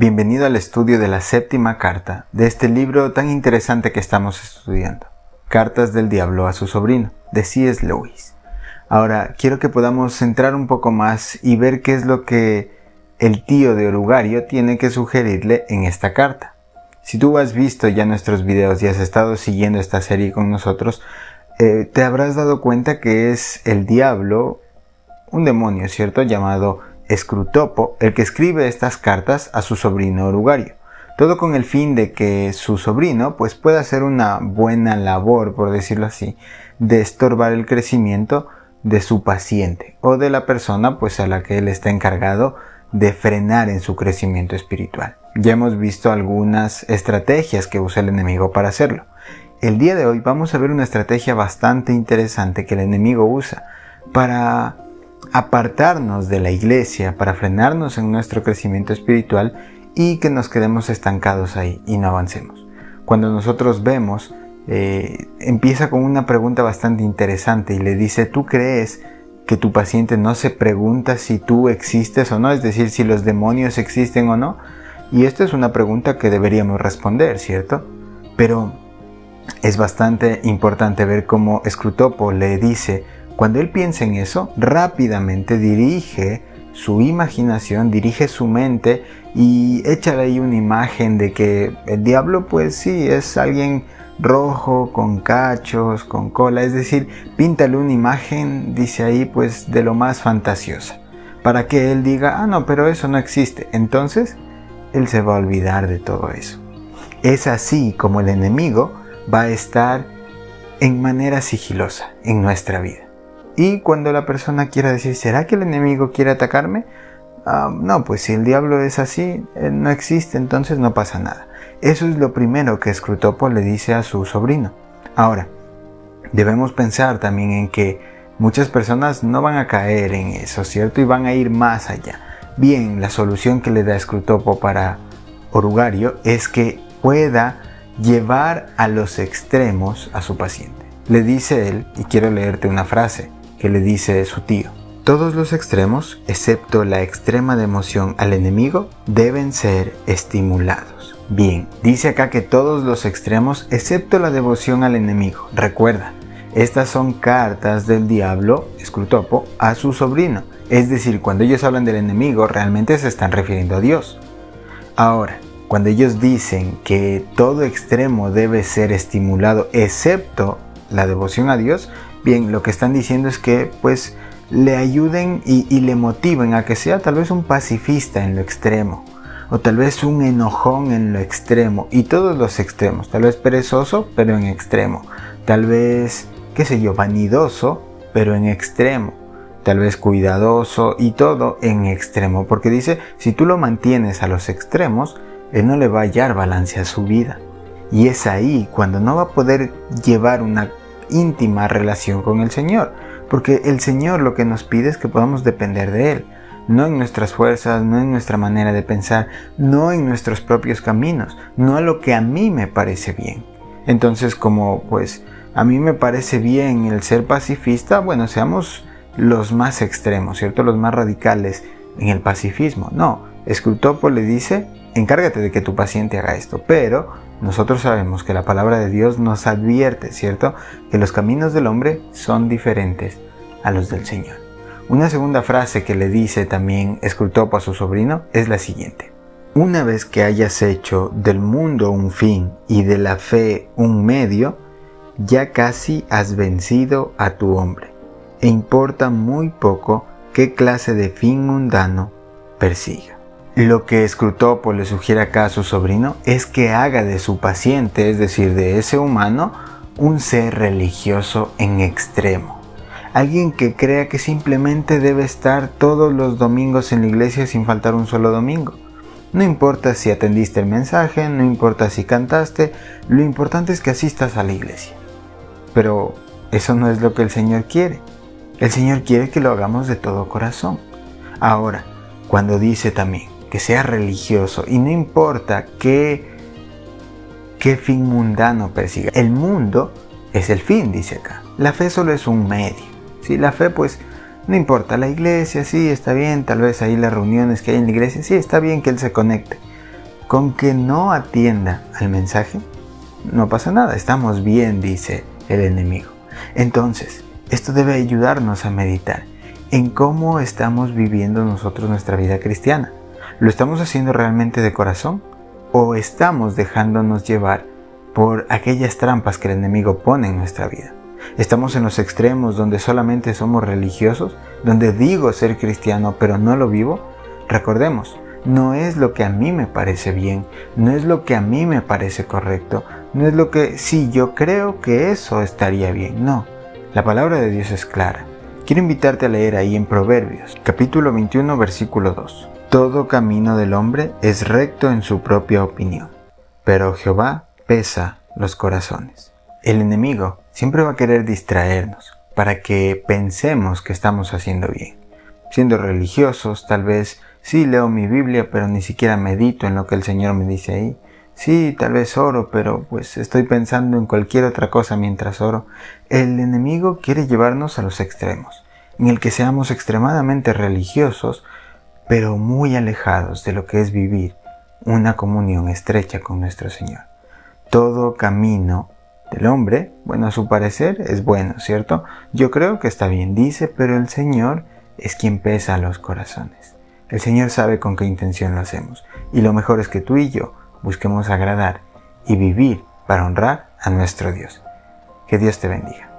Bienvenido al estudio de la séptima carta de este libro tan interesante que estamos estudiando, Cartas del Diablo a su sobrino, de C.S. Lewis. Ahora, quiero que podamos centrar un poco más y ver qué es lo que el tío de Orugario tiene que sugerirle en esta carta. Si tú has visto ya nuestros videos y has estado siguiendo esta serie con nosotros, te habrás dado cuenta que es el diablo, un demonio, ¿cierto?, llamado Scrutopo, el que escribe estas cartas a su sobrino Orugario. Todo con el fin de que su sobrino pueda hacer una buena labor, por decirlo así, de estorbar el crecimiento de su paciente o de la persona a la que él está encargado de frenar en su crecimiento espiritual. Ya hemos visto algunas estrategias que usa el enemigo para hacerlo. El día de hoy vamos a ver una estrategia bastante interesante que el enemigo usa para apartarnos de la iglesia, para frenarnos en nuestro crecimiento espiritual y que nos quedemos estancados ahí y no avancemos. Cuando nosotros vemos, empieza con una pregunta bastante interesante y le dice: ¿tú crees que tu paciente no se pregunta si tú existes o no? Es decir, si los demonios existen o no. Y esta es una pregunta que deberíamos responder, ¿cierto? Pero es bastante importante ver cómo Scrutopo le dice: cuando él piensa en eso, rápidamente dirige su imaginación, dirige su mente y échale ahí una imagen de que el diablo sí es alguien rojo, con cachos, con cola, es decir, píntale una imagen, dice ahí, de lo más fantasiosa, para que él diga: no, pero eso no existe. Entonces, él se va a olvidar de todo eso. Es así como el enemigo va a estar en manera sigilosa en nuestra vida. Y cuando la persona quiera decir: ¿será que el enemigo quiere atacarme? No, si el diablo es así, no existe, entonces no pasa nada. Eso es lo primero que Scrutopo le dice a su sobrino. Ahora, debemos pensar también en que muchas personas no van a caer en eso, ¿cierto? Y van a ir más allá. Bien, la solución que le da Scrutopo para Orugario es que pueda llevar a los extremos a su paciente. Le dice él, y quiero leerte una frase que le dice su tío: todos los extremos, excepto la extrema devoción al enemigo, deben ser estimulados. Bien, dice acá que todos los extremos, excepto la devoción al enemigo. Recuerda, estas son cartas del diablo, Scrutopo, a su sobrino. Es decir, cuando ellos hablan del enemigo, realmente se están refiriendo a Dios. Ahora, cuando ellos dicen que todo extremo debe ser estimulado, excepto la devoción a Dios, bien, lo que están diciendo es que le ayuden y le motiven a que sea tal vez un pacifista en lo extremo, o tal vez un enojón en lo extremo, y todos los extremos, tal vez perezoso pero en extremo, tal vez, vanidoso pero en extremo, tal vez cuidadoso y todo en extremo, porque dice, si tú lo mantienes a los extremos, él no le va a hallar balance a su vida, y es ahí cuando no va a poder llevar una íntima relación con el Señor, porque el Señor lo que nos pide es que podamos depender de Él, no en nuestras fuerzas, no en nuestra manera de pensar, no en nuestros propios caminos, no a lo que a mí me parece bien. Entonces, como a mí me parece bien el ser pacifista, seamos los más extremos, ¿cierto? Los más radicales en el pacifismo. No, Scrutopo le dice: encárgate de que tu paciente haga esto, pero nosotros sabemos que la palabra de Dios nos advierte, ¿cierto?, que los caminos del hombre son diferentes a los del Señor. Una segunda frase que le dice también Scrutopo a su sobrino es la siguiente: una vez que hayas hecho del mundo un fin y de la fe un medio, ya casi has vencido a tu hombre, e importa muy poco qué clase de fin mundano persiga. Lo que Scrutopo le sugiere acá a su sobrino es que haga de su paciente, es decir, de ese humano, un ser religioso en extremo. Alguien que crea que simplemente debe estar todos los domingos en la iglesia sin faltar un solo domingo. No importa si atendiste el mensaje, no importa si cantaste, lo importante es que asistas a la iglesia. Pero eso no es lo que el Señor quiere. El Señor quiere que lo hagamos de todo corazón. Ahora, cuando dice también que sea religioso y no importa qué fin mundano persiga. El mundo es el fin, dice acá. La fe solo es un medio. ¿Sí? La fe no importa, la iglesia sí está bien, tal vez ahí las reuniones que hay en la iglesia sí está bien que él se conecte. Con que no atienda al mensaje, no pasa nada, estamos bien, dice el enemigo. Entonces, esto debe ayudarnos a meditar en cómo estamos viviendo nosotros nuestra vida cristiana. ¿Lo estamos haciendo realmente de corazón? ¿O estamos dejándonos llevar por aquellas trampas que el enemigo pone en nuestra vida? ¿Estamos en los extremos donde solamente somos religiosos? ¿Donde digo ser cristiano pero no lo vivo? Recordemos, no es lo que a mí me parece bien, no es lo que a mí me parece correcto, no es lo que sí yo creo que eso estaría bien, no. La palabra de Dios es clara. Quiero invitarte a leer ahí en Proverbios, capítulo 21, versículo 2. Todo camino del hombre es recto en su propia opinión, pero Jehová pesa los corazones. El enemigo siempre va a querer distraernos para que pensemos que estamos haciendo bien. Siendo religiosos, tal vez sí leo mi Biblia, pero ni siquiera medito en lo que el Señor me dice ahí. Sí, tal vez oro, pero pues estoy pensando en cualquier otra cosa mientras oro. El enemigo quiere llevarnos a los extremos, en el que seamos extremadamente religiosos, pero muy alejados de lo que es vivir una comunión estrecha con nuestro Señor. Todo camino del hombre, bueno, a su parecer es bueno, ¿cierto? Yo creo que está bien, dice, pero el Señor es quien pesa los corazones. El Señor sabe con qué intención lo hacemos, y lo mejor es que tú y yo busquemos agradar y vivir para honrar a nuestro Dios. Que Dios te bendiga.